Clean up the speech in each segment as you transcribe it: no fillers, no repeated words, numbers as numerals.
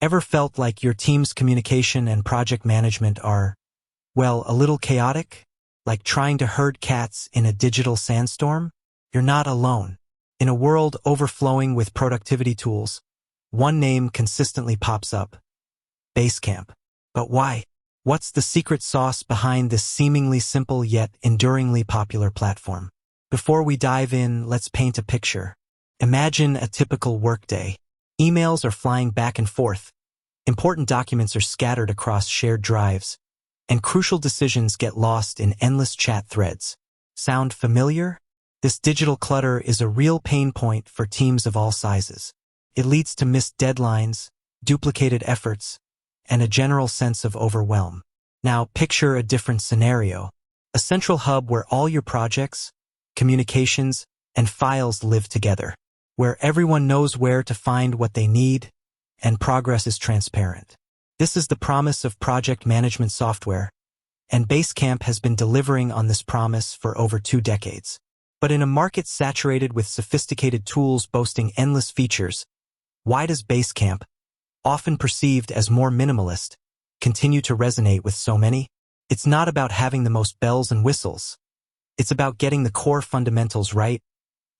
Ever felt like your team's communication and project management are, well, a little chaotic? Like trying to herd cats in a digital sandstorm? You're not alone. In a world overflowing with productivity tools, one name consistently pops up: Basecamp. But why? What's the secret sauce behind this seemingly simple yet enduringly popular platform? Before we dive in, let's paint a picture. Imagine a typical workday. Emails are flying back and forth. Important documents are scattered across shared drives, and crucial decisions get lost in endless chat threads. Sound familiar? This digital clutter is a real pain point for teams of all sizes. It leads to missed deadlines, duplicated efforts, and a general sense of overwhelm. Now picture a different scenario. A central hub where all your projects, communications, and files live together, where everyone knows where to find what they need, and progress is transparent. This is the promise of project management software, and Basecamp has been delivering on this promise for over 2 decades. But in a market saturated with sophisticated tools boasting endless features, why does Basecamp, often perceived as more minimalist, continue to resonate with so many? It's not about having the most bells and whistles. It's about getting the core fundamentals right,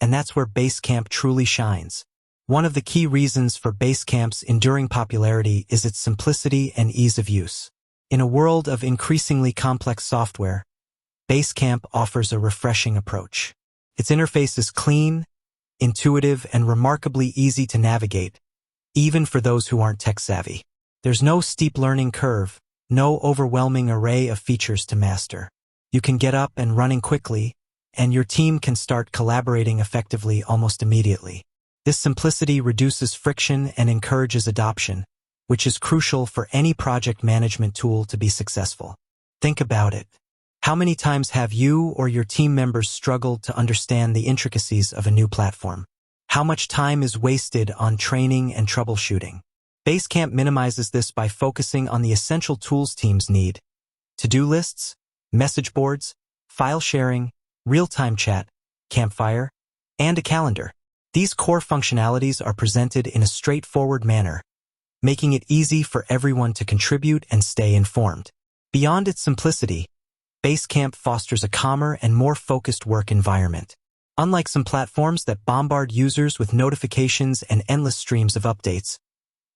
and that's where Basecamp truly shines. One of the key reasons for Basecamp's enduring popularity is its simplicity and ease of use. In a world of increasingly complex software, Basecamp offers a refreshing approach. Its interface is clean, intuitive, and remarkably easy to navigate, even for those who aren't tech-savvy. There's no steep learning curve, no overwhelming array of features to master. You can get up and running quickly, and your team can start collaborating effectively almost immediately. This simplicity reduces friction and encourages adoption, which is crucial for any project management tool to be successful. Think about it. How many times have you or your team members struggled to understand the intricacies of a new platform? How much time is wasted on training and troubleshooting? Basecamp minimizes this by focusing on the essential tools teams need: to-do lists, message boards, file sharing, real-time chat, campfire, and a calendar. These core functionalities are presented in a straightforward manner, making it easy for everyone to contribute and stay informed. Beyond its simplicity, Basecamp fosters a calmer and more focused work environment. Unlike some platforms that bombard users with notifications and endless streams of updates,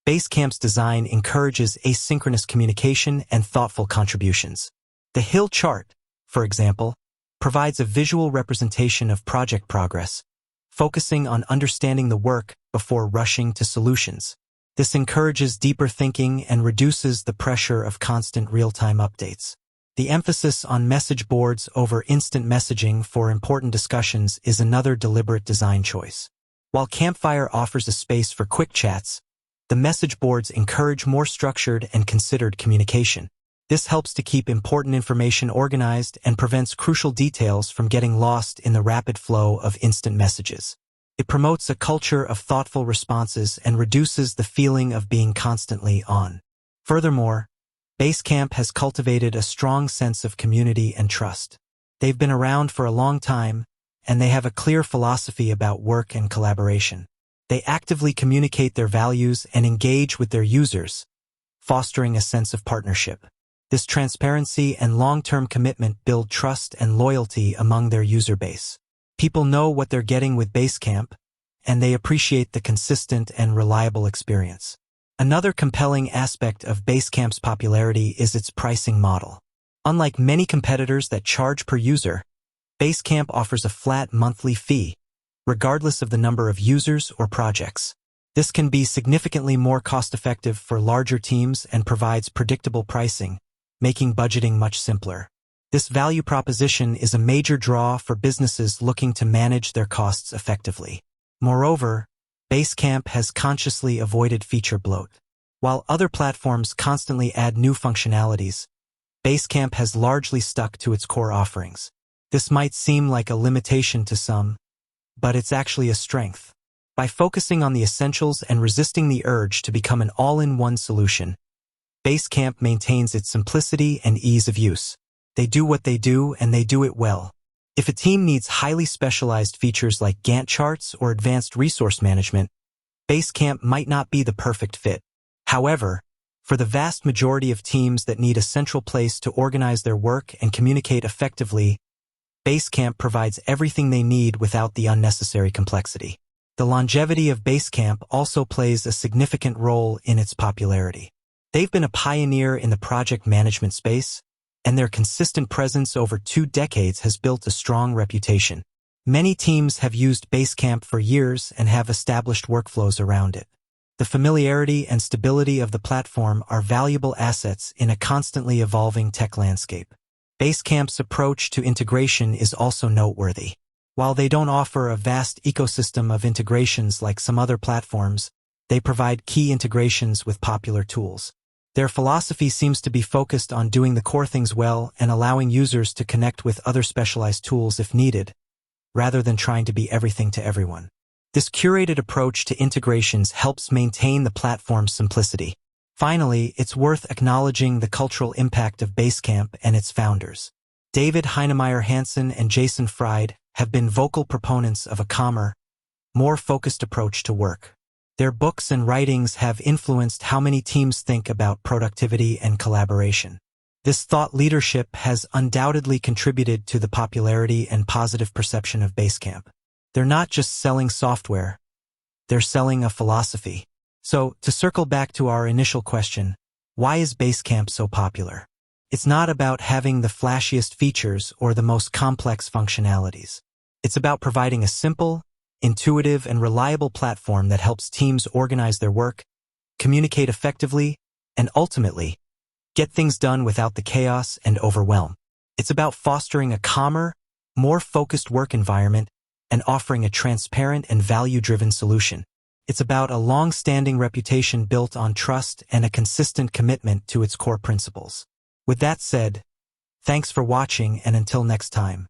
Basecamp's design encourages asynchronous communication and thoughtful contributions. The Hill chart, for example, provides a visual representation of project progress, focusing on understanding the work before rushing to solutions. This encourages deeper thinking and reduces the pressure of constant real-time updates. The emphasis on message boards over instant messaging for important discussions is another deliberate design choice. While Campfire offers a space for quick chats, the message boards encourage more structured and considered communication. This helps to keep important information organized and prevents crucial details from getting lost in the rapid flow of instant messages. It promotes a culture of thoughtful responses and reduces the feeling of being constantly on. Furthermore, Basecamp has cultivated a strong sense of community and trust. They've been around for a long time, and they have a clear philosophy about work and collaboration. They actively communicate their values and engage with their users, fostering a sense of partnership. This transparency and long-term commitment build trust and loyalty among their user base. People know what they're getting with Basecamp, and they appreciate the consistent and reliable experience. Another compelling aspect of Basecamp's popularity is its pricing model. Unlike many competitors that charge per user, Basecamp offers a flat monthly fee, regardless of the number of users or projects. This can be significantly more cost-effective for larger teams and provides predictable pricing, making budgeting much simpler. This value proposition is a major draw for businesses looking to manage their costs effectively. Moreover, Basecamp has consciously avoided feature bloat. While other platforms constantly add new functionalities, Basecamp has largely stuck to its core offerings. This might seem like a limitation to some, but it's actually a strength. By focusing on the essentials and resisting the urge to become an all-in-one solution, Basecamp maintains its simplicity and ease of use. They do what they do, and they do it well. If a team needs highly specialized features like Gantt charts or advanced resource management, Basecamp might not be the perfect fit. However, for the vast majority of teams that need a central place to organize their work and communicate effectively, Basecamp provides everything they need without the unnecessary complexity. The longevity of Basecamp also plays a significant role in its popularity. They've been a pioneer in the project management space, and their consistent presence over 2 decades has built a strong reputation. Many teams have used Basecamp for years and have established workflows around it. The familiarity and stability of the platform are valuable assets in a constantly evolving tech landscape. Basecamp's approach to integration is also noteworthy. While they don't offer a vast ecosystem of integrations like some other platforms, they provide key integrations with popular tools. Their philosophy seems to be focused on doing the core things well and allowing users to connect with other specialized tools if needed, rather than trying to be everything to everyone. This curated approach to integrations helps maintain the platform's simplicity. Finally, it's worth acknowledging the cultural impact of Basecamp and its founders. David Heinemeier Hansen and Jason Fried have been vocal proponents of a calmer, more focused approach to work. Their books and writings have influenced how many teams think about productivity and collaboration. This thought leadership has undoubtedly contributed to the popularity and positive perception of Basecamp. They're not just selling software, they're selling a philosophy. So, to circle back to our initial question, why is Basecamp so popular? It's not about having the flashiest features or the most complex functionalities. It's about providing a simple, intuitive, and reliable platform that helps teams organize their work, communicate effectively, and ultimately, get things done without the chaos and overwhelm. It's about fostering a calmer, more focused work environment and offering a transparent and value-driven solution. It's about a long-standing reputation built on trust and a consistent commitment to its core principles. With that said, thanks for watching, and until next time.